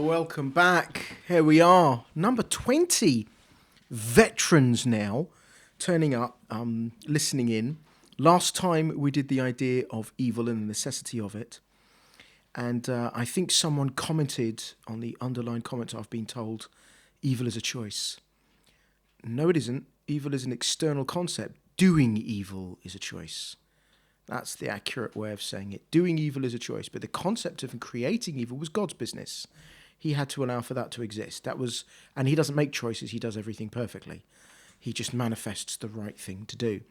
Welcome back. Here we are, number 20. Veterans now, turning up, listening in. Last time we did the idea of evil and the necessity of it. And I think someone commented on the underlined comments I've been told, evil is a choice. No, it isn't. Evil is an external concept. Doing evil is a choice. That's the accurate way of saying it. Doing evil is a choice, but the concept of creating evil was God's business. He had to allow for that to exist. And he doesn't make choices, he does everything perfectly. He just manifests the right thing to do.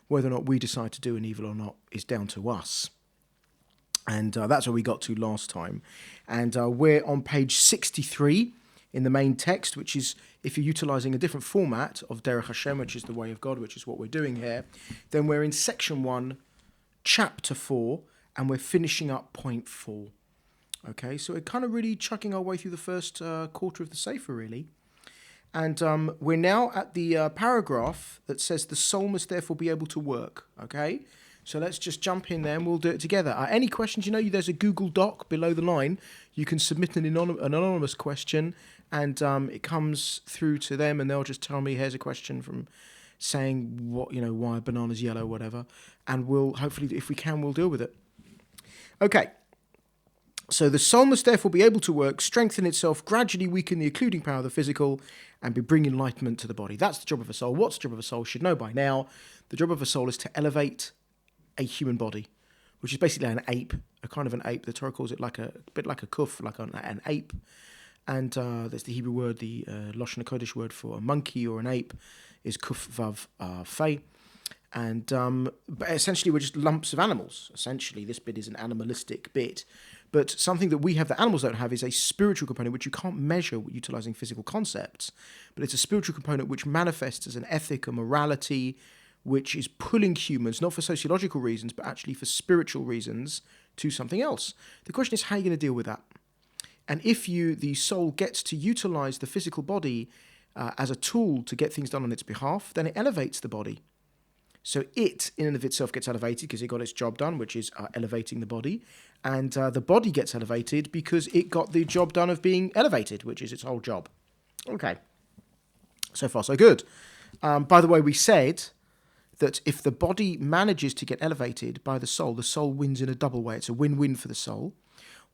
Whether or not we decide to do an evil or not is down to us. And that's where we got to last time. And we're on page 63 in the main text, which is, if you're utilizing a different format of Derech Hashem, which is the way of God, which is what we're doing here, then we're in section 1, chapter 4, and we're finishing up point 4. Okay, so we're kind of really chucking our way through the first quarter of the Sefer, really. And we're now at the paragraph that says the soul must therefore be able to work. Okay, so let's just jump in there and we'll do it together. Any questions? There's a Google Doc below the line. You can submit an anonymous question, and it comes through to them, and they'll just tell me, here's a question from saying why a banana's yellow, whatever, and we'll hopefully, if we can, we'll deal with it. Okay. So the soul must therefore be able to work, strengthen itself, gradually weaken the occluding power of the physical, and bring enlightenment to the body. That's the job of a soul. What's the job of a soul? You should know by now. The job of a soul is to elevate a human body, which is basically an ape, a kind of an ape. The Torah calls it a bit like a kuf, like an ape. And that's the Hebrew word, the Lashon HaKodesh word for a monkey or an ape is kuf vav fei. And but essentially we're just lumps of animals. Essentially, this bit is an animalistic bit. But something that we have that animals don't have is a spiritual component, which you can't measure utilizing physical concepts. But it's a spiritual component which manifests as an ethic, a morality, which is pulling humans, not for sociological reasons, but actually for spiritual reasons, to something else. The question is, how are you going to deal with that? And if the soul gets to utilize the physical body as a tool to get things done on its behalf, then it elevates the body. So it, in and of itself, gets elevated because it got its job done, which is elevating the body. And the body gets elevated because it got the job done of being elevated, which is its whole job. Okay. So far, so good. By the way, we said that if the body manages to get elevated by the soul wins in a double way. It's a win-win for the soul.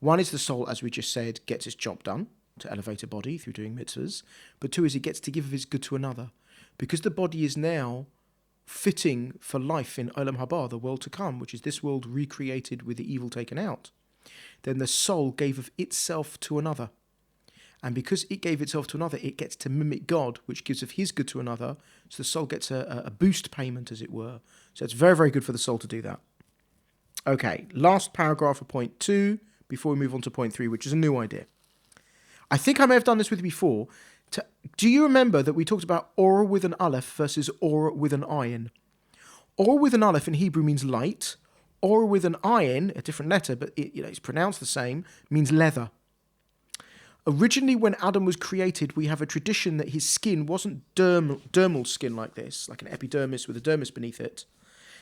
One is the soul, as we just said, gets its job done to elevate a body through doing mitzvahs. But two is it gets to give of his good to another. Because the body is now fitting for life in Olam Haba, the world to come, which is this world recreated with the evil taken out, then the soul gave of itself to another. And because it gave itself to another, it gets to mimic God, which gives of his good to another. So the soul gets a boost payment, as it were. So it's very, very good for the soul to do that. Okay, last paragraph of point 2, before we move on to point 3, which is a new idea. I think I may have done this with you before. Do you remember that we talked about Or with an Aleph versus Or with an Ayin? Or with an Aleph in Hebrew means light. Or with an Ayin, a different letter, but it's pronounced the same, means leather. Originally, when Adam was created, we have a tradition that his skin wasn't dermal skin like this, like an epidermis with a dermis beneath it.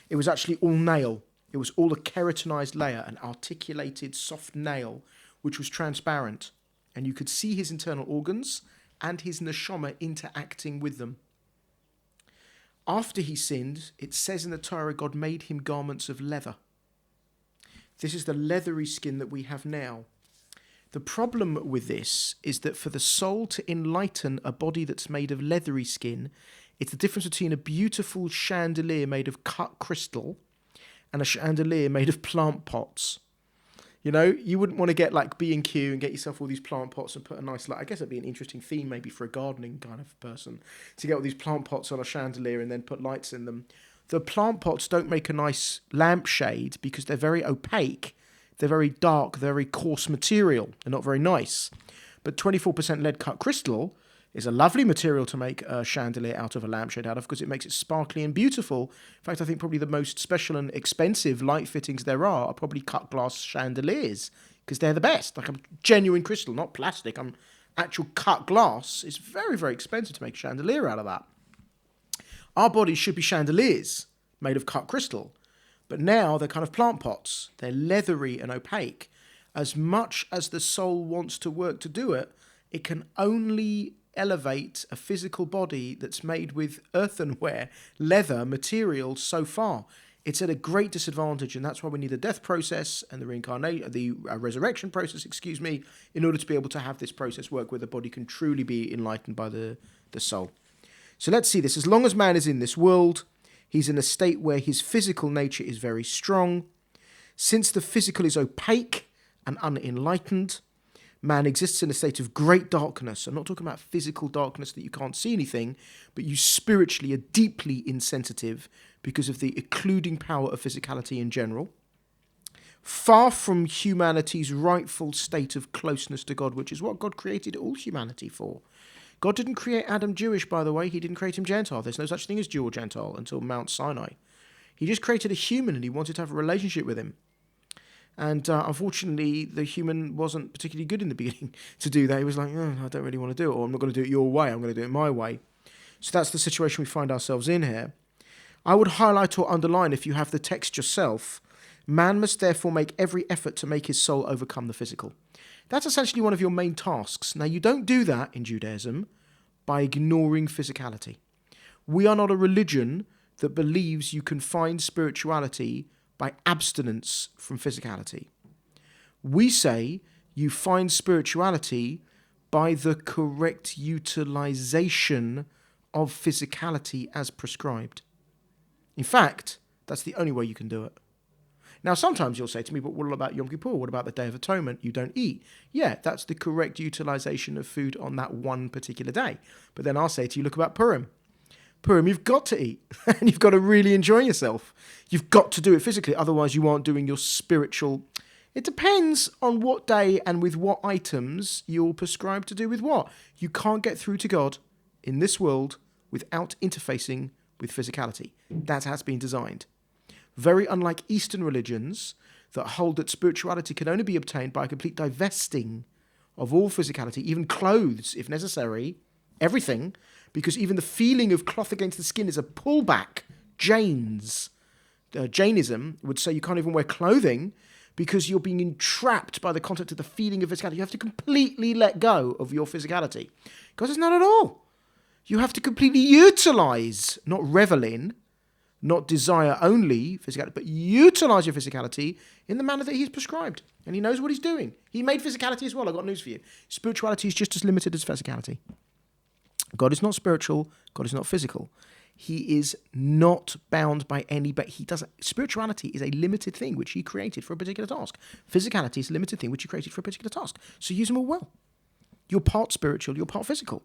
It was actually all nail. It was all a keratinized layer, an articulated, soft nail, which was transparent. And you could see his internal organs and his neshama interacting with them. After he sinned, it says in the Torah, God made him garments of leather. This is the leathery skin that we have now. The problem with this is that for the soul to enlighten a body that's made of leathery skin, it's the difference between a beautiful chandelier made of cut crystal and a chandelier made of plant pots. You wouldn't want to get like B&Q and get yourself all these plant pots and put a nice, I guess that'd be an interesting theme maybe for a gardening kind of person, to get all these plant pots on a chandelier and then put lights in them. The plant pots don't make a nice lampshade because they're very opaque. They're very dark, they're very coarse material. They're not very nice. But 24% lead cut crystal is a lovely material to make a chandelier out of, a lampshade out of, because it makes it sparkly and beautiful. In fact, I think probably the most special and expensive light fittings there are probably cut glass chandeliers, because they're the best. Like a genuine crystal, not plastic. Actual cut glass. It's very, very expensive to make a chandelier out of that. Our bodies should be chandeliers made of cut crystal. But now they're kind of plant pots. They're leathery and opaque. As much as the soul wants to work to do it, it can only elevate a physical body that's made with earthenware, leather, material so far. It's at a great disadvantage, and that's why we need the death process and the resurrection process, in order to be able to have this process work where the body can truly be enlightened by the soul. So let's see this. As long as man is in this world, he's in a state where his physical nature is very strong. Since the physical is opaque and unenlightened, man exists in a state of great darkness. I'm not talking about physical darkness that you can't see anything, but you spiritually are deeply insensitive because of the occluding power of physicality in general. Far from humanity's rightful state of closeness to God, which is what God created all humanity for. God didn't create Adam Jewish, by the way. He didn't create him Gentile. There's no such thing as Jew or Gentile until Mount Sinai. He just created a human, and he wanted to have a relationship with him. And unfortunately, the human wasn't particularly good in the beginning to do that. He was like, I don't really want to do it, or I'm not going to do it your way, I'm going to do it my way. So that's the situation we find ourselves in here. I would highlight or underline, if you have the text yourself, man must therefore make every effort to make his soul overcome the physical. That's essentially one of your main tasks. Now, you don't do that in Judaism by ignoring physicality. We are not a religion that believes you can find spirituality by abstinence from physicality. We say you find spirituality by the correct utilization of physicality as prescribed. In fact, that's the only way you can do it. Now, sometimes you'll say to me, but what about Yom Kippur? What about the Day of Atonement? You don't eat. Yeah, that's the correct utilization of food on that one particular day. But then I'll say to you, look about Purim. Purim, you've got to eat, and you've got to really enjoy yourself. You've got to do it physically, otherwise you aren't doing your spiritual... It depends on what day and with what items you're prescribed to do with what. You can't get through to God in this world without interfacing with physicality. That has been designed. Very unlike Eastern religions that hold that spirituality can only be obtained by a complete divesting of all physicality, even clothes, if necessary, everything, because even the feeling of cloth against the skin is a pullback. Jainism would say you can't even wear clothing because you're being entrapped by the concept of the feeling of physicality. You have to completely let go of your physicality. God says, not at all. You have to completely utilize, not revel in, not desire only physicality, but utilize your physicality in the manner that he's prescribed. And he knows what he's doing. He made physicality as well. I've got news for you. Spirituality is just as limited as physicality. God is not spiritual. God is not physical. He is not bound by any, but he doesn't. Spirituality is a limited thing which he created for a particular task. Physicality is a limited thing which he created for a particular task. So use them all well. You're part spiritual, you're part physical.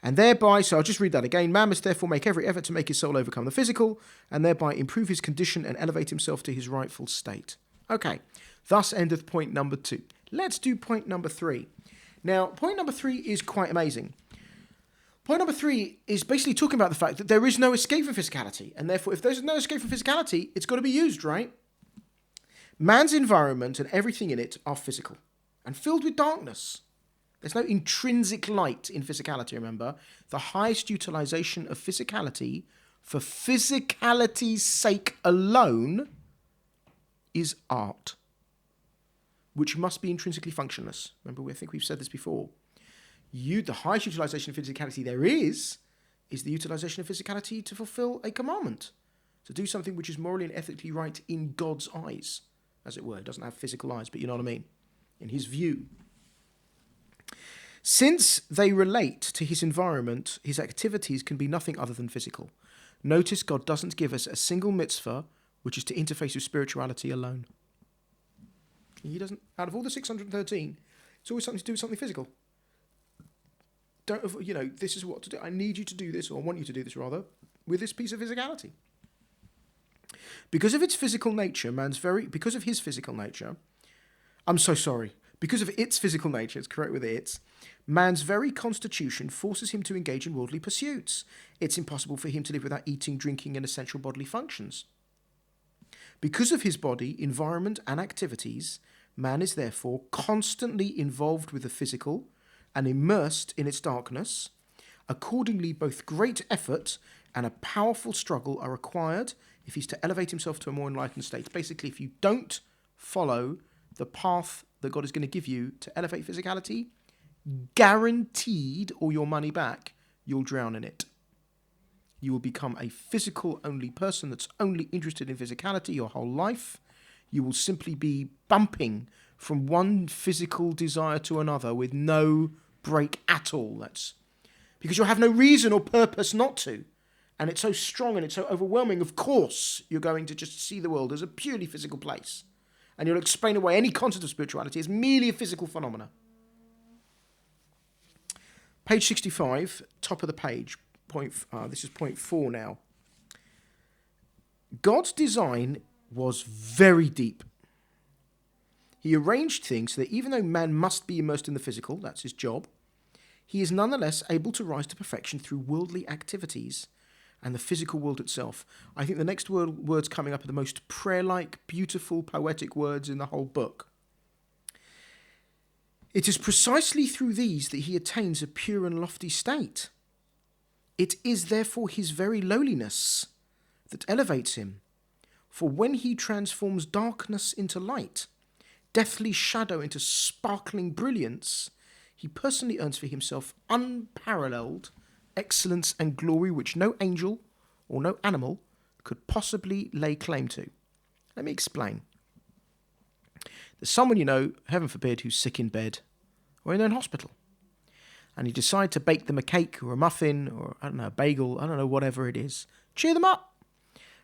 And thereby, so I'll just read that again. Man must therefore make every effort to make his soul overcome the physical, and thereby improve his condition and elevate himself to his rightful state. Okay, thus endeth point number 2. Let's do point number 3. Now, point number 3 is quite amazing. Point number 3 is basically talking about the fact that there is no escape from physicality, and therefore, if there's no escape from physicality, it's got to be used, right? Man's environment and everything in it are physical and filled with darkness. There's no intrinsic light in physicality, remember. The highest utilization of physicality for physicality's sake alone is art, which must be intrinsically functionless. Remember, I think we've said this before. The highest utilization of physicality there is the utilization of physicality to fulfill a commandment, to do something which is morally and ethically right in God's eyes, as it were. It doesn't have physical eyes, but you know what I mean, in his view. Since they relate to his environment, his activities can be nothing other than physical. Notice God doesn't give us a single mitzvah which is to interface with spirituality alone. He doesn't, out of all the 613, it's always something to do with something physical. This is what to do. I need you to do this, or I want you to do this rather, with this piece of physicality. Because of its physical nature, because of its physical nature, it's correct with its, man's very constitution forces him to engage in worldly pursuits. It's impossible for him to live without eating, drinking, and essential bodily functions. Because of his body, environment, and activities, man is therefore constantly involved with the physical and immersed in its darkness. Accordingly, both great effort and a powerful struggle are required if he's to elevate himself to a more enlightened state. Basically, if you don't follow the path that God is going to give you to elevate physicality, guaranteed all your money back, you'll drown in it. You will become a physical-only person that's only interested in physicality your whole life. You will simply be bumping from one physical desire to another with no break at all. That's because you'll have no reason or purpose not to. And it's so strong and it's so overwhelming, of course, you're going to just see the world as a purely physical place. And you'll explain away any concept of spirituality as merely a physical phenomena. Page 65, top of the page. This is point 4 now. God's design was very deep. He arranged things so that even though man must be immersed in the physical, that's his job, he is nonetheless able to rise to perfection through worldly activities and the physical world itself. I think the next words coming up are the most prayer-like, beautiful, poetic words in the whole book. It is precisely through these that he attains a pure and lofty state. It is therefore his very lowliness that elevates him. For when he transforms darkness into light, deathly shadow into sparkling brilliance, he personally earns for himself unparalleled excellence and glory which no angel or no animal could possibly lay claim to. Let me explain. There's someone you know, heaven forbid, who's sick in bed or in an hospital. And you decide to bake them a cake or a muffin or, I don't know, a bagel, I don't know, whatever it is. Cheer them up.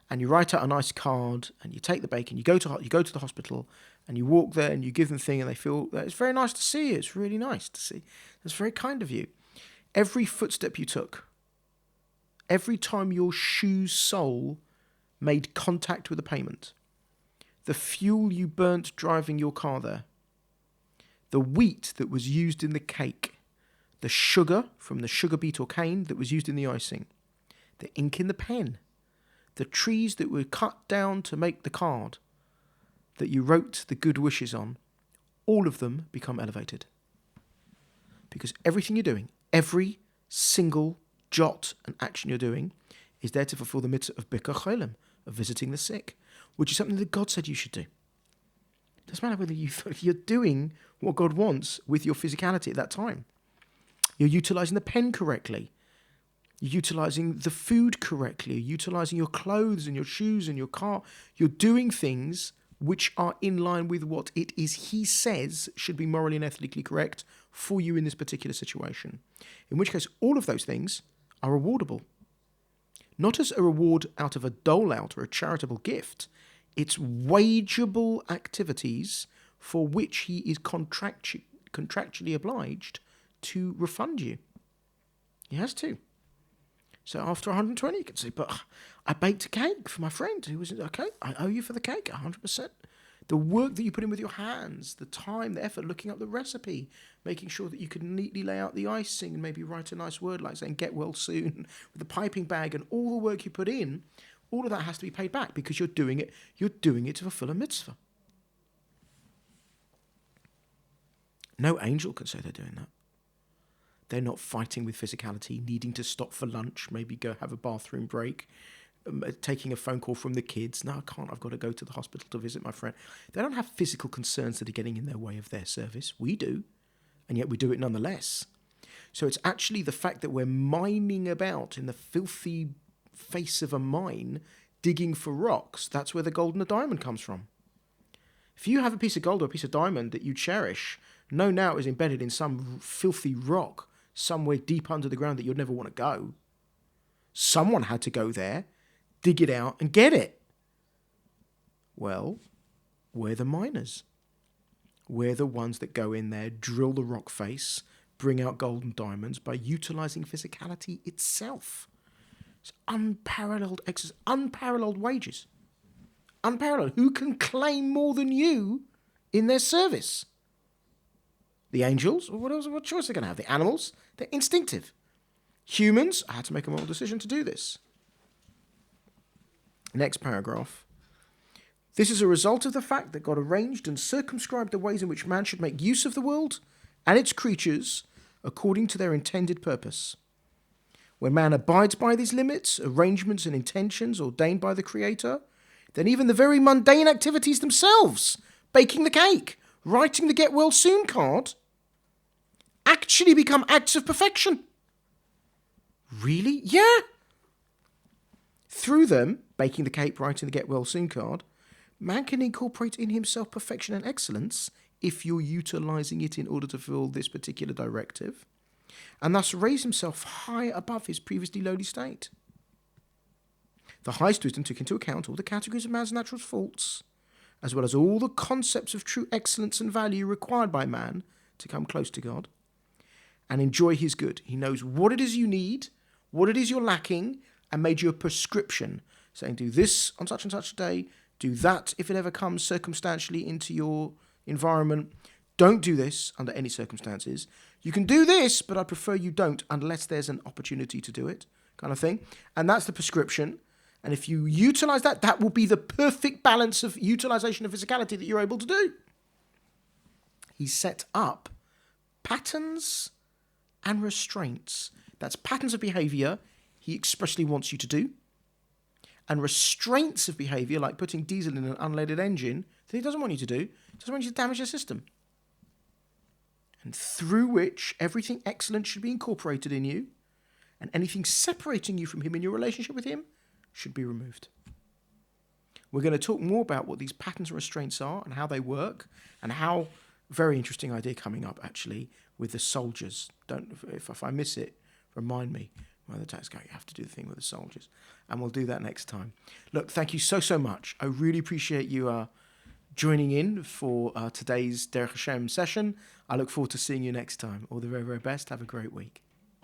And you write out a nice card and you take the bacon, you go to the hospital and you walk there and you give them the thing and they feel that it's very nice to see you. It's really nice to see. That's very kind of you. Every footstep you took, every time your shoe's sole made contact with the pavement, the fuel you burnt driving your car there, the wheat that was used in the cake, the sugar from the sugar beet or cane that was used in the icing, the ink in the pen, the trees that were cut down to make the card that you wrote the good wishes on, all of them become elevated. Because everything you're doing, every single jot and action you're doing is there to fulfill the mitzvah of Bikkur Cholim, of visiting the sick, which is something that God said you should do. It doesn't matter whether you're doing what God wants with your physicality at that time. You're utilising the pen correctly. You're utilising the food correctly. You're utilising your clothes and your shoes and your car. You're doing things which are in line with what it is he says should be morally and ethically correct for you in this particular situation. In which case, all of those things are rewardable. Not as a reward out of a dole-out or a charitable gift. It's wageable activities for which he is contractually obliged to refund you. He has to. So after 120, you can say, but I baked a cake for my friend who was okay. I owe you for the cake, 100%. The work that you put in with your hands, the time, the effort, looking up the recipe, making sure that you can neatly lay out the icing and maybe write a nice word like saying get well soon with the piping bag and all the work you put in, all of that has to be paid back because you're doing it to fulfill a mitzvah. No angel can say they're doing that. They're not fighting with physicality, needing to stop for lunch, maybe go have a bathroom break, taking a phone call from the kids. No, I can't. I've got to go to the hospital to visit my friend. They don't have physical concerns that are getting in their way of their service. We do, and yet we do it nonetheless. So it's actually the fact that we're mining about in the filthy face of a mine, digging for rocks. That's where the gold and the diamond comes from. If you have a piece of gold or a piece of diamond that you cherish, know now it is embedded in some filthy rock somewhere deep under the ground that you'd never want to go. Someone had to go there, dig it out, and get it. Well, we're the miners. We're the ones that go in there, drill the rock face, bring out gold and diamonds by utilising physicality itself. It's unparalleled exercise, unparalleled wages. Unparalleled. Who can claim more than you in their service? The angels? What else? What choice are they going to have? The animals? They're instinctive. Humans? I had to make a moral decision to do this. Next paragraph. This is a result of the fact that God arranged and circumscribed the ways in which man should make use of the world and its creatures according to their intended purpose. When man abides by these limits, arrangements, and intentions ordained by the Creator, then even the very mundane activities themselves, baking the cake, writing the get well soon card, actually become acts of perfection. Really? Yeah. Through them, baking the cake, writing the get well soon card, man can incorporate in himself perfection and excellence if you're utilizing it in order to fulfill this particular directive, and thus raise himself high above his previously lowly state. The highest wisdom took into account all the categories of man's natural faults, as well as all the concepts of true excellence and value required by man to come close to God and enjoy his good. He knows what it is you need, what it is you're lacking, and made you a prescription, saying do this on such and such a day, do that if it ever comes circumstantially into your environment. Don't do this under any circumstances. You can do this, but I prefer you don't unless there's an opportunity to do it, kind of thing. And that's the prescription. And if you utilize that, that will be the perfect balance of utilization of physicality that you're able to do. He set up patterns and restraints. That's patterns of behavior he expressly wants you to do, and restraints of behavior like putting diesel in an unleaded engine that he doesn't want you to do. He doesn't want you to damage your system. And through which everything excellent should be incorporated in you, and anything separating you from him in your relationship with him should be removed. We're going to talk more about what these patterns and restraints are and how they work, and how, very interesting idea coming up actually with the soldiers. If I miss it, remind me. Well, the tax guy, you have to do the thing with the soldiers. And we'll do that next time. Look, thank you so much. I really appreciate you joining in for today's Derech Hashem session. I look forward to seeing you next time. All the very, very best. Have a great week.